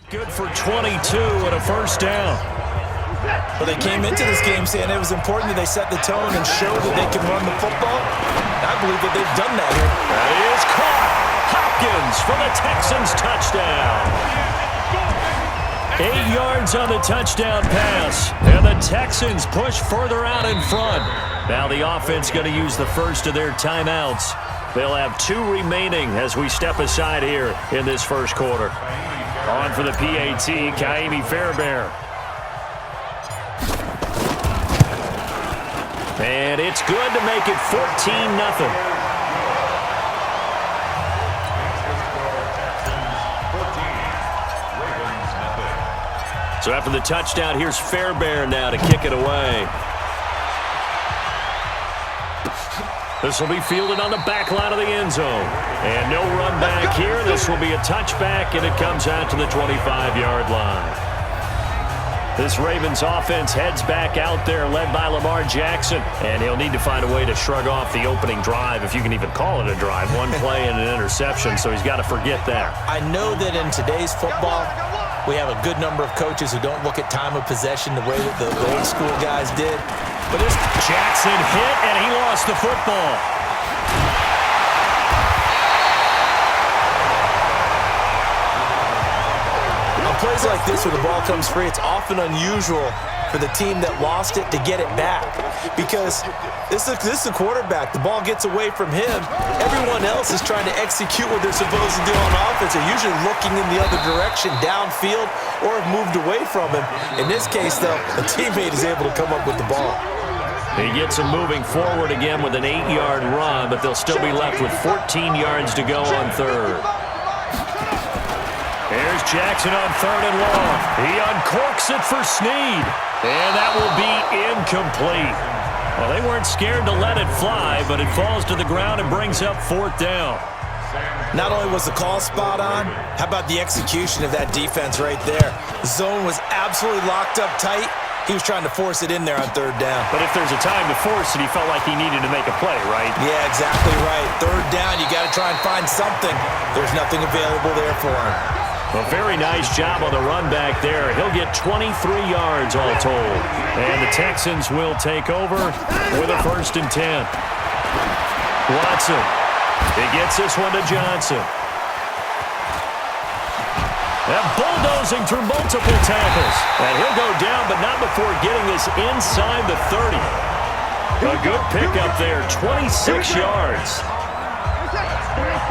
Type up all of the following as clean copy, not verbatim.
Good for 22 and a first down. Well, they came into this game saying it was important that they set the tone and show that they can run the football. I believe that they've done that here. That is caught. Hopkins for the Texans touchdown. 8 yards on the touchdown pass. And the Texans push further out in front. Now the offense going to use the first of their timeouts. They'll have 2 remaining as we step aside here in this first quarter. On for the PAT, Kaimi Fairbairn. And it's good to make it 14-0. So after the touchdown, here's Fairbairn now to kick it away. This will be fielded on the back line of the end zone. And no run back here. This will be a touchback, and it comes out to the 25-yard line. This Ravens offense heads back out there, led by Lamar Jackson. And he'll need to find a way to shrug off the opening drive, if you can even call it a drive. 1 play and an interception, so he's got to forget that. I know that in today's football, we have a good number of coaches who don't look at time of possession the way that the old school guys did. But this Jackson hit, and he lost the football. On plays like this where the ball comes free, it's often unusual for the team that lost it to get it back. Because this is a quarterback. The ball gets away from him. Everyone else is trying to execute what they're supposed to do on offense. They're usually looking in the other direction, downfield, or have moved away from him. In this case, though, a teammate is able to come up with the ball. He gets him moving forward again with an 8-yard run, but they'll still be left with 14 yards to go on third. Here's Jackson on 3rd and long. He uncorks it for Snead. And that will be incomplete. Well, they weren't scared to let it fly, but it falls to the ground and brings up 4th down. Not only was the call spot on, how about the execution of that defense right there? The zone was absolutely locked up tight. He was trying to force it in there on 3rd down. But if there's a time to force it, he felt like he needed to make a play, right? Yeah, exactly right. 3rd down, you got to try and find something. There's nothing available there for him. A very nice job on the run back there. He'll get 23 yards all told. And the Texans will take over with a 1st and 10. Watson. He gets this one to Johnson. And bulldozing through multiple tackles. And he'll go down, but not before getting this inside the 30. A good pickup there, 26 yards.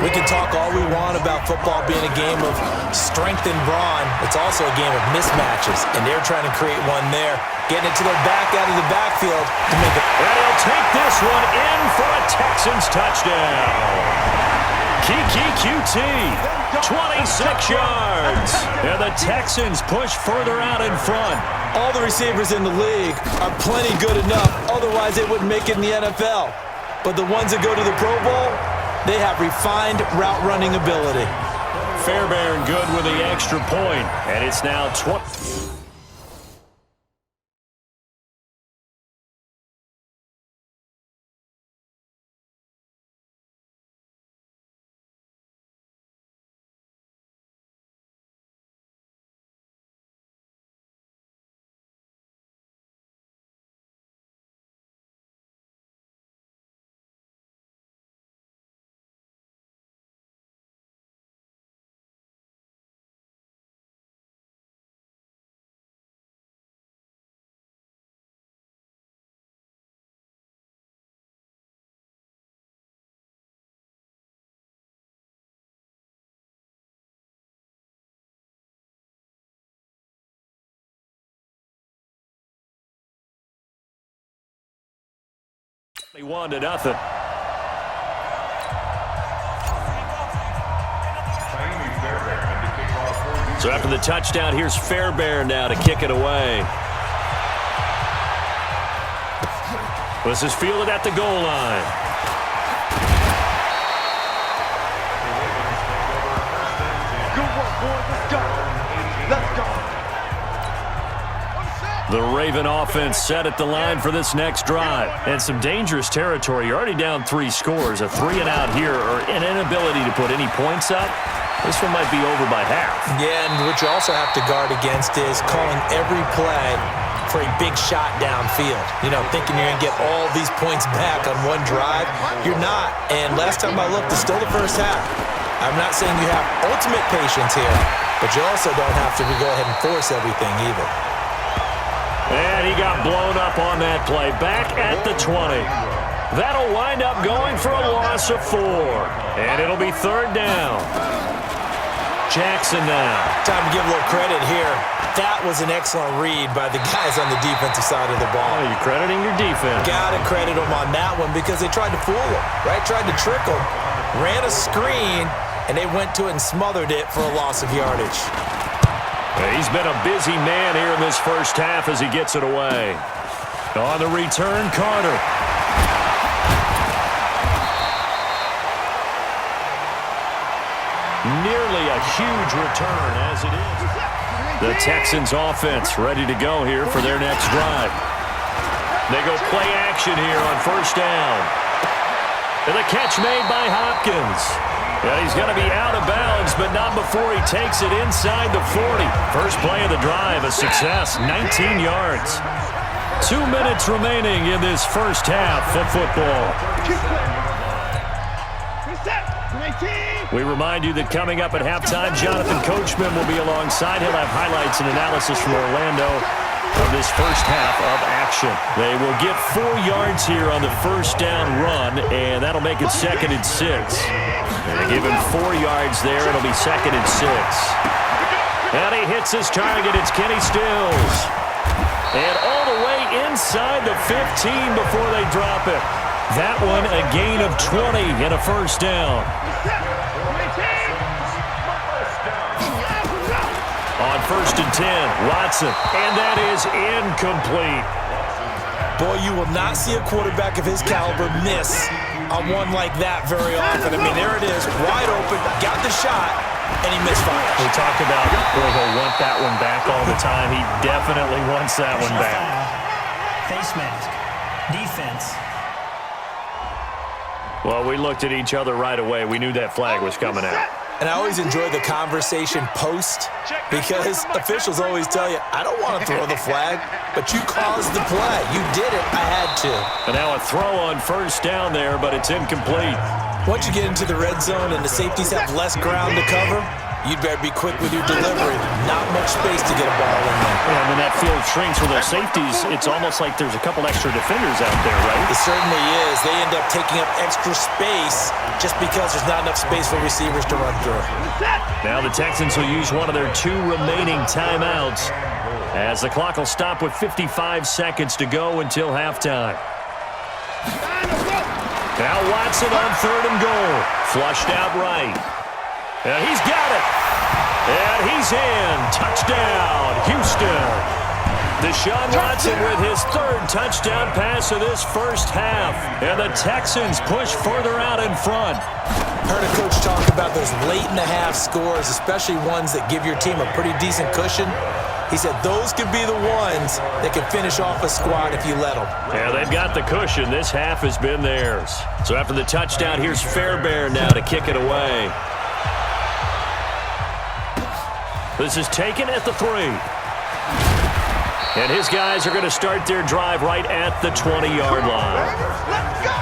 We can talk all we want about football being a game of strength and brawn. It's also a game of mismatches, and they're trying to create one there. Getting it to their back out of the backfield to make it. And he'll take this one in for a Texans touchdown. Kiki QT, 26 yards. And the Texans push further out in front. All the receivers in the league are plenty good enough. Otherwise, they wouldn't make it in the NFL. But the ones that go to the Pro Bowl, they have refined route running ability. Fairbairn good with the extra point, and it's now 20. They 1-0. So after the touchdown, here's Fairbairn now to kick it away. This is fielded at the goal line. Good work, boys. Let's go. Let's go. The Raven offense set at the line for this next drive. And some dangerous territory. You're already down 3 scores. A 3-and-out here or an inability to put any points up. This one might be over by half. Yeah, and what you also have to guard against is calling every play for a big shot downfield. You know, thinking you're going to get all these points back on one drive. You're not. And last time I looked, it's still the first half. I'm not saying you have ultimate patience here, but you also don't have to go ahead and force everything either. And he got blown up on that play. Back at the 20. That'll wind up going for a loss of 4. And it'll be 3rd down. Jackson now. Time to give a little credit here. That was an excellent read by the guys on the defensive side of the ball. Oh, you're crediting your defense. Got to credit them on that one because they tried to fool him, right? Tried to trick him. Ran a screen, and they went to it and smothered it for a loss of yardage. He's been a busy man here in this first half as he gets it away. On the return, Carter. Nearly a huge return as it is. The Texans offense ready to go here for their next drive. They go play action here on 1st down. And the catch made by Hopkins. Yeah, he's going to be out of bounds, but not before he takes it inside the 40. First play of the drive, a success, 19 yards. 2 minutes remaining in this first half of football. We remind you that coming up at halftime, Jonathan Coachman will be alongside. He'll have highlights and analysis from Orlando of this first half of action. They will get 4 yards here on the first down run, and that'll make it 2nd and 6. They give him 4 yards there. It'll be 2nd and 6. And he hits his target. It's Kenny Stills. And all the way inside the 15 before they drop it. That one a gain of 20 and a first down. On 1st and 10, Watson, and that is incomplete. Boy, you will not see a quarterback of his caliber miss on one like that very often. I mean, there it is, wide open, got the shot, and he misfired. We talked about, boy, he'll want that one back all the time. He definitely wants that one back. Face mask, defense. Well, we looked at each other right away. We knew that flag was coming out. And I always enjoy the conversation post because officials always tell you, I don't want to throw the flag, but you caused the play. You did it. I had to. And now a throw on 1st down there, but it's incomplete. Once you get into the red zone and the safeties have less ground to cover, you'd better be quick with your delivery. Not much space to get a ball in there. And when that field shrinks with those safeties, it's almost like there's a couple extra defenders out there, right? It certainly is. They end up taking up extra space just because there's not enough space for receivers to run through. Now the Texans will use one of their 2 remaining timeouts as the clock will stop with 55 seconds to go until halftime. Now Watson on 3rd and goal. Flushed out right. And he's got it. And he's in. Touchdown, Houston. Deshaun Watson with his 3rd touchdown pass of this first half. And the Texans push further out in front. Heard a coach talk about those late-in-the-half scores, especially ones that give your team a pretty decent cushion. He said those could be the ones that could finish off a squad if you let them. Yeah, they've got the cushion. This half has been theirs. So after the touchdown, here's Fairbairn now to kick it away. This is taken at the 3. And his guys are going to start their drive right at the 20-yard line. Let's go!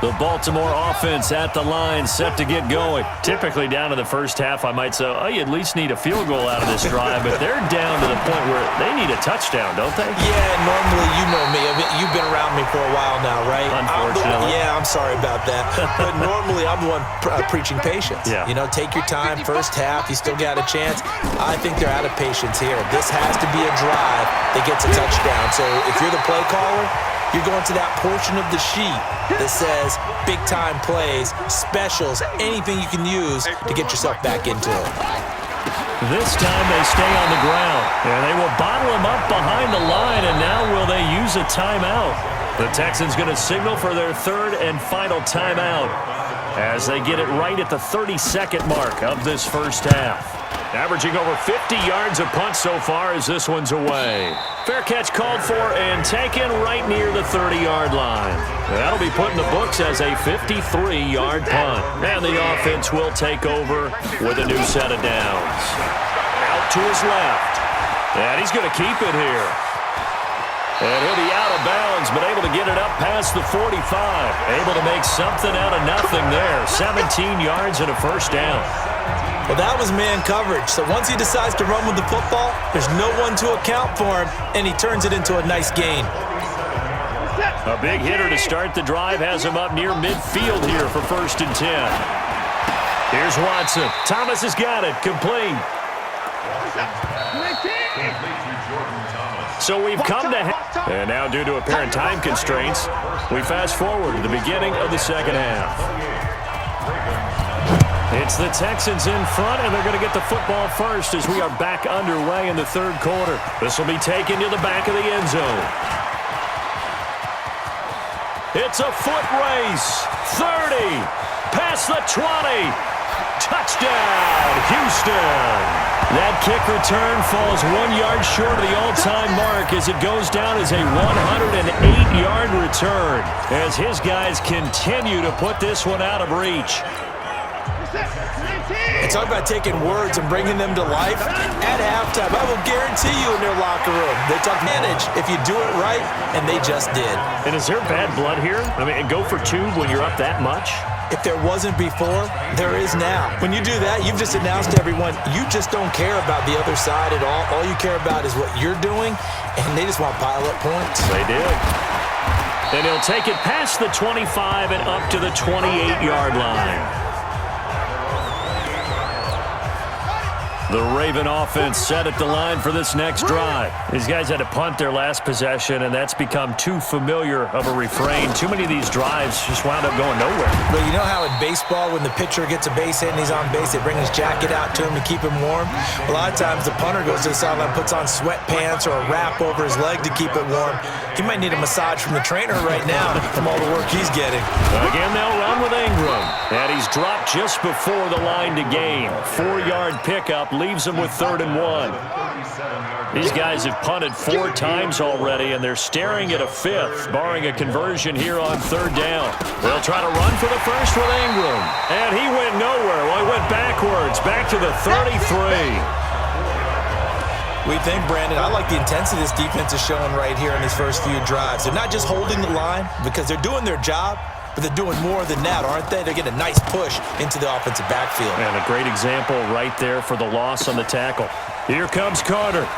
The Baltimore offense at the line, set to get going. Typically down to the first half, I might say, oh, you at least need a field goal out of this drive, but they're down to the point where they need a touchdown, don't they? Yeah, normally, you know me. I mean, you've been around me for a while now, right? Unfortunately. I'm sorry about that. But normally, I'm the one preaching patience. Yeah. You know, take your time. First half, you still got a chance. I think they're out of patience here. This has to be a drive that gets a touchdown. So if you're the play caller, you're going to that portion of the sheet that says big-time plays, specials, anything you can use to get yourself back into it. This time they stay on the ground, and they will bottle him up behind the line, and now will they use a timeout? The Texans going to signal for their 3rd and final timeout as they get it right at the 32nd mark of this first half. Averaging over 50 yards a punt so far as this one's away. Fair catch called for and taken right near the 30-yard line. That'll be put in the books as a 53-yard punt. And the offense will take over with a new set of downs. Out to his left. And he's going to keep it here. And he'll be out of bounds, but able to get it up past the 45. Able to make something out of nothing there. 17 yards and a first down. Well, that was man coverage. So once he decides to run with the football, there's no one to account for him, and he turns it into a nice gain. A big hitter to start the drive has him up near midfield here for 1st and 10. Here's Watson. Thomas has got it. Complete. So we've come to... And now due to apparent time constraints, we fast forward to the beginning of the second half. It's the Texans in front, and they're going to get the football first as we are back underway in the third quarter. This will be taken to the back of the end zone. It's a foot race. 30. Past the 20. Touchdown, Houston. That kick return falls 1 yard short of the all-time mark as it goes down as a 108-yard return as his guys continue to put this one out of reach. And talk about taking words and bringing them to life. At halftime, I will guarantee you in their locker room, they talk manage if you do it right, and they just did. And is there bad blood here? I mean, go for two when you're up that much? If there wasn't before, there is now. When you do that, you've just announced to everyone, you just don't care about the other side at all. All you care about is what you're doing, and they just want pile-up points. They did. And he'll take it past the 25 and up to the 28-yard line. The Raven offense set at the line for this next drive. These guys had to punt their last possession, and that's become too familiar of a refrain. Too many of these drives just wound up going nowhere. But you know how in baseball, when the pitcher gets a base hit and he's on base, they bring his jacket out to him to keep him warm? A lot of times the punter goes to the sideline, puts on sweatpants or a wrap over his leg to keep it warm. He might need a massage from the trainer right now from all the work he's getting. Again, they'll run with Ingram. And he's dropped just before the line to gain. 4-yard pickup leaves him with 3rd and 1. These guys have punted 4 times already, and they're staring at a 5th, barring a conversion here on 3rd down. They'll try to run for the first with Ingram. And he went nowhere. Well, he went backwards, back to the 33. We think, Brandon, I like the intensity this defense is showing right here in these first few drives. They're not just holding the line because they're doing their job, but they're doing more than that, aren't they? They're getting a nice push into the offensive backfield. And a great example right there for the loss on the tackle. Here comes Carter.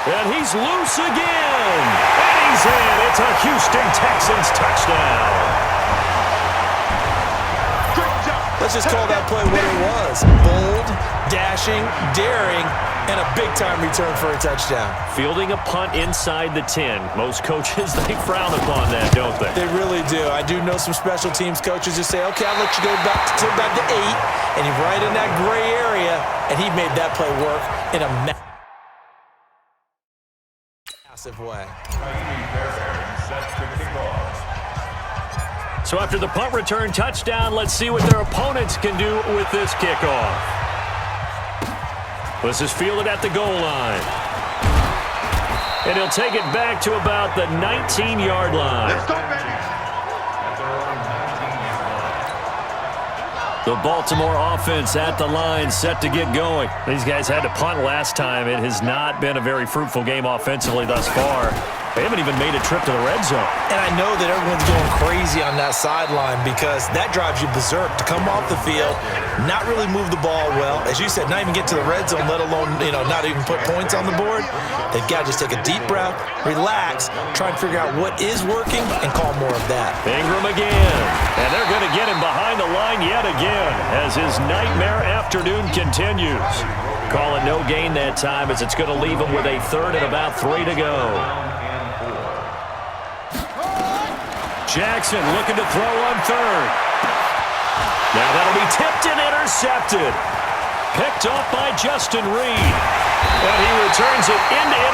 And he's loose again. And he's in. It's a Houston Texans touchdown. Let's just call that play what it was. Bold, dashing, daring, and a big-time return for a touchdown. Fielding a punt inside the 10. Most coaches, they frown upon that, don't they? They really do. I do know some special teams coaches who say, okay, I'll let you go back to 8, and he's right in that gray area, and he made that play work in a massive way. So after the punt return touchdown, let's see what their opponents can do with this kickoff. This is fielded at the goal line. And he'll take it back to about the 19-yard line. Let's go, baby. The Baltimore offense at the line, set to get going. These guys had to punt last time. It has not been a very fruitful game offensively thus far. They haven't even made a trip to the red zone. And I know that everyone's going crazy on that sideline because that drives you berserk to come off the field, not really move the ball well. As you said, not even get to the red zone, let alone, not even put points on the board. They've got to just take a deep breath, relax, try and figure out what is working, and call more of that. Ingram again. And they're going to get him behind the line yet again as his nightmare afternoon continues. Call it no gain that time as it's going to leave him with a 3rd and about 3 to go. Jackson looking to throw on 3rd. Now that'll be tipped and intercepted. Picked off by Justin Reed. And he returns it into enemy.